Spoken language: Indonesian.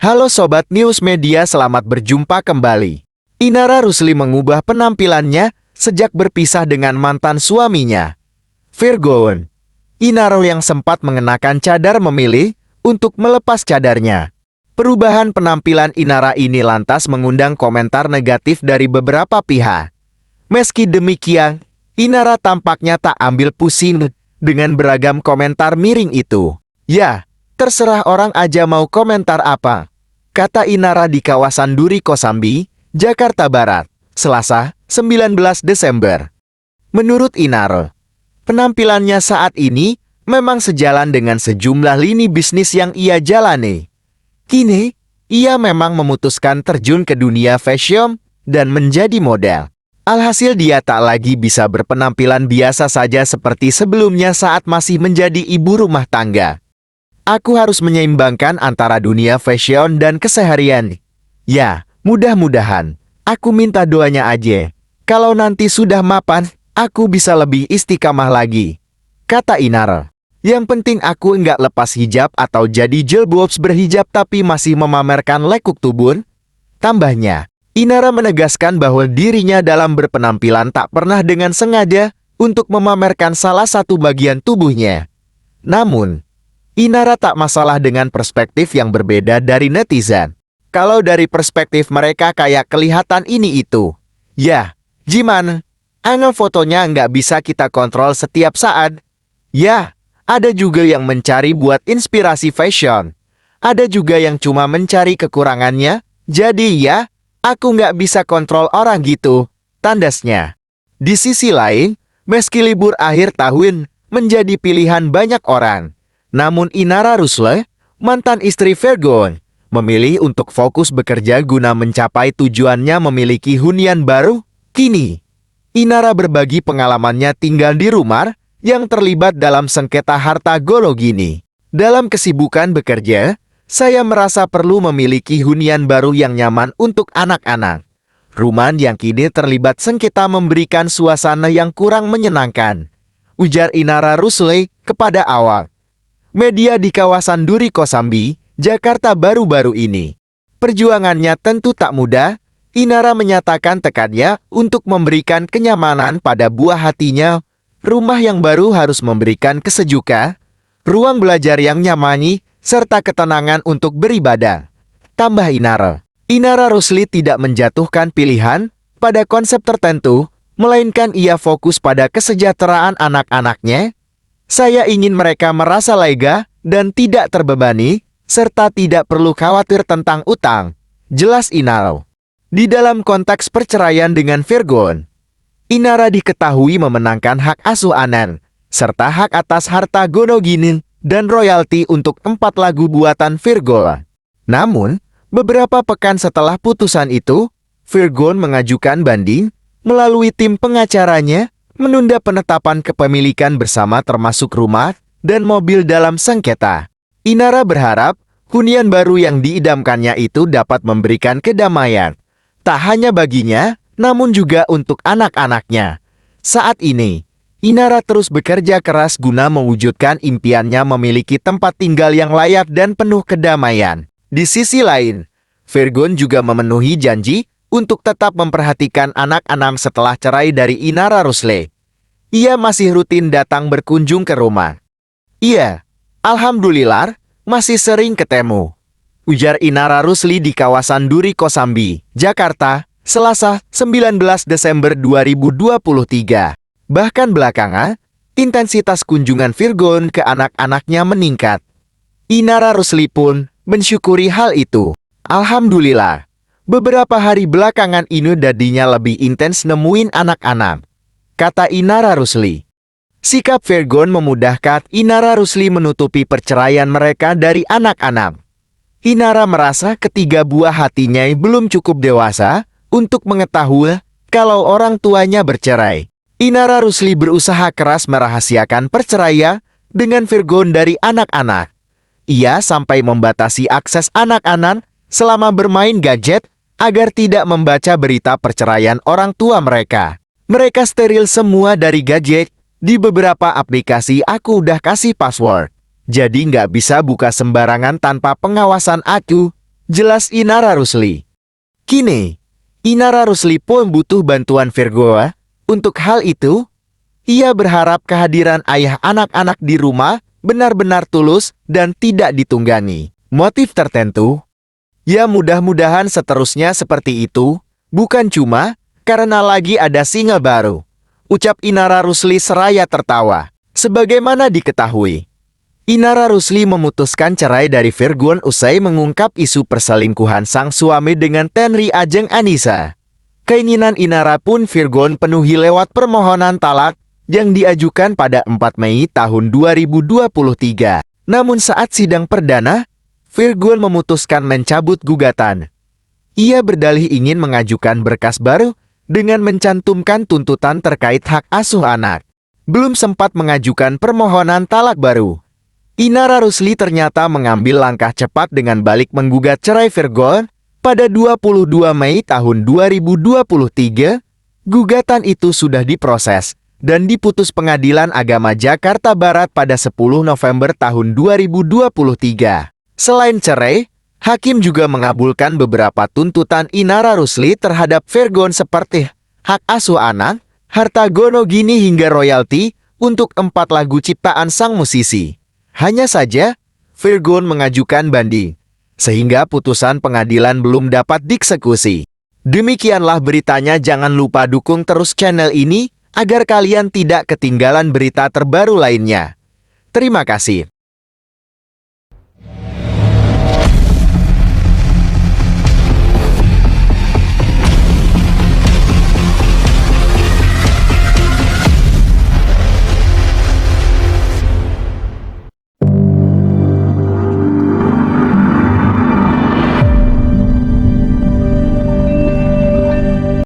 Halo Sobat News Media, selamat berjumpa kembali. Inara Rusli mengubah penampilannya sejak berpisah dengan mantan suaminya, Virgon. Inara yang sempat mengenakan cadar memilih untuk melepas cadarnya. Perubahan penampilan Inara ini lantas mengundang komentar negatif dari beberapa pihak. Meski demikian, Inara tampaknya tak ambil pusing dengan beragam komentar miring itu. Ya, terserah orang aja mau komentar apa, kata Inara di kawasan Duri Kosambi, Jakarta Barat, Selasa, 19 Desember. Menurut Inara, penampilannya saat ini memang sejalan dengan sejumlah lini bisnis yang ia jalani. Kini, ia memang memutuskan terjun ke dunia fashion dan menjadi model. Alhasil dia tak lagi bisa berpenampilan biasa saja seperti sebelumnya saat masih menjadi ibu rumah tangga. Aku harus menyeimbangkan antara dunia fashion dan keseharian. Ya, mudah-mudahan. Aku minta doanya aja. Kalau nanti sudah mapan, aku bisa lebih istiqamah lagi, kata Inara. Yang penting aku enggak lepas hijab atau jadi jilbabs berhijab tapi masih memamerkan lekuk tubuh. Tambahnya, Inara menegaskan bahwa dirinya dalam berpenampilan tak pernah dengan sengaja untuk memamerkan salah satu bagian tubuhnya. Namun, Inara tak masalah dengan perspektif yang berbeda dari netizen. Kalau dari perspektif mereka kayak kelihatan ini itu. Ya, gimana? Angle fotonya nggak bisa kita kontrol setiap saat. Ya, ada juga yang mencari buat inspirasi fashion. Ada juga yang cuma mencari kekurangannya. Jadi ya, aku nggak bisa kontrol orang gitu, tandasnya. Di sisi lain, meski libur akhir tahun menjadi pilihan banyak orang, namun Inara Rusli, mantan istri Virgon, memilih untuk fokus bekerja guna mencapai tujuannya memiliki hunian baru. Kini, Inara berbagi pengalamannya tinggal di rumah yang terlibat dalam sengketa harta gono gini. Dalam kesibukan bekerja, saya merasa perlu memiliki hunian baru yang nyaman untuk anak-anak. Rumah yang kini terlibat sengketa memberikan suasana yang kurang menyenangkan, ujar Inara Rusli kepada awak media di kawasan Duri Kosambi, Jakarta baru-baru ini. Perjuangannya tentu tak mudah. Inara menyatakan tekadnya untuk memberikan kenyamanan pada buah hatinya. Rumah yang baru harus memberikan kesejukan, ruang belajar yang nyamani, serta ketenangan untuk beribadah. Tambah Inara. Inara Rusli tidak menjatuhkan pilihan pada konsep tertentu, melainkan ia fokus pada kesejahteraan anak-anaknya. Saya ingin mereka merasa lega dan tidak terbebani, serta tidak perlu khawatir tentang utang, jelas Inara. Di dalam konteks perceraian dengan Virgon, Inara diketahui memenangkan hak asuh anak, serta hak atas harta gono gini dan royalti untuk 4 lagu buatan Virgon. Namun, beberapa pekan setelah putusan itu, Virgon mengajukan banding melalui tim pengacaranya, menunda penetapan kepemilikan bersama termasuk rumah dan mobil dalam sengketa. Inara berharap hunian baru yang diidamkannya itu dapat memberikan kedamaian, tak hanya baginya, namun juga untuk anak-anaknya. Saat ini, Inara terus bekerja keras guna mewujudkan impiannya memiliki tempat tinggal yang layak dan penuh kedamaian. Di sisi lain, Virgon juga memenuhi janji untuk tetap memperhatikan anak-anak setelah cerai dari Inara Rusli. Ia masih rutin datang berkunjung ke rumah. Iya, alhamdulillah, masih sering ketemu, ujar Inara Rusli di kawasan Duri Kosambi, Jakarta, Selasa, 19 Desember 2023. Bahkan belakangan, intensitas kunjungan Virgon ke anak-anaknya meningkat. Inara Rusli pun mensyukuri hal itu. Alhamdulillah, beberapa hari belakangan ini dadinya lebih intens nemuin anak-anak, kata Inara Rusli. Sikap Virgon memudahkan Inara Rusli menutupi perceraian mereka dari anak-anak. Inara merasa ketiga buah hatinya belum cukup dewasa untuk mengetahui kalau orang tuanya bercerai. Inara Rusli berusaha keras merahasiakan perceraian dengan Virgon dari anak-anak. Ia sampai membatasi akses anak-anak selama bermain gadget agar tidak membaca berita perceraian orang tua mereka. Mereka steril semua dari gadget. Di beberapa aplikasi aku udah kasih password, jadi nggak bisa buka sembarangan tanpa pengawasan aku, jelas Inara Rusli. Kini, Inara Rusli pun butuh bantuan Virgo. Untuk hal itu, ia berharap kehadiran ayah anak-anak di rumah benar-benar tulus dan tidak ditunggangi motif tertentu. Ya mudah-mudahan seterusnya seperti itu, bukan cuma karena lagi ada single baru. Ucap Inara Rusli seraya tertawa. Sebagaimana diketahui, Inara Rusli memutuskan cerai dari Virgon usai mengungkap isu perselingkuhan sang suami dengan Tenri Ajeng Anissa. Keinginan Inara pun Virgon penuhi lewat permohonan talak yang diajukan pada 4 Mei tahun 2023. Namun saat sidang perdana, Virgon memutuskan mencabut gugatan. Ia berdalih ingin mengajukan berkas baru dengan mencantumkan tuntutan terkait hak asuh anak. Belum sempat mengajukan permohonan talak baru, Inara Rusli ternyata mengambil langkah cepat dengan balik menggugat cerai Virgon pada 22 Mei tahun 2023. Gugatan itu sudah diproses dan diputus Pengadilan Agama Jakarta Barat pada 10 November tahun 2023. Selain cerai, hakim juga mengabulkan beberapa tuntutan Inara Rusli terhadap Virgon seperti hak asuh anak, harta gono gini hingga royalti untuk 4 lagu ciptaan sang musisi. Hanya saja, Virgon mengajukan banding, sehingga putusan pengadilan belum dapat dieksekusi. Demikianlah beritanya, jangan lupa dukung terus channel ini, agar kalian tidak ketinggalan berita terbaru lainnya. Terima kasih.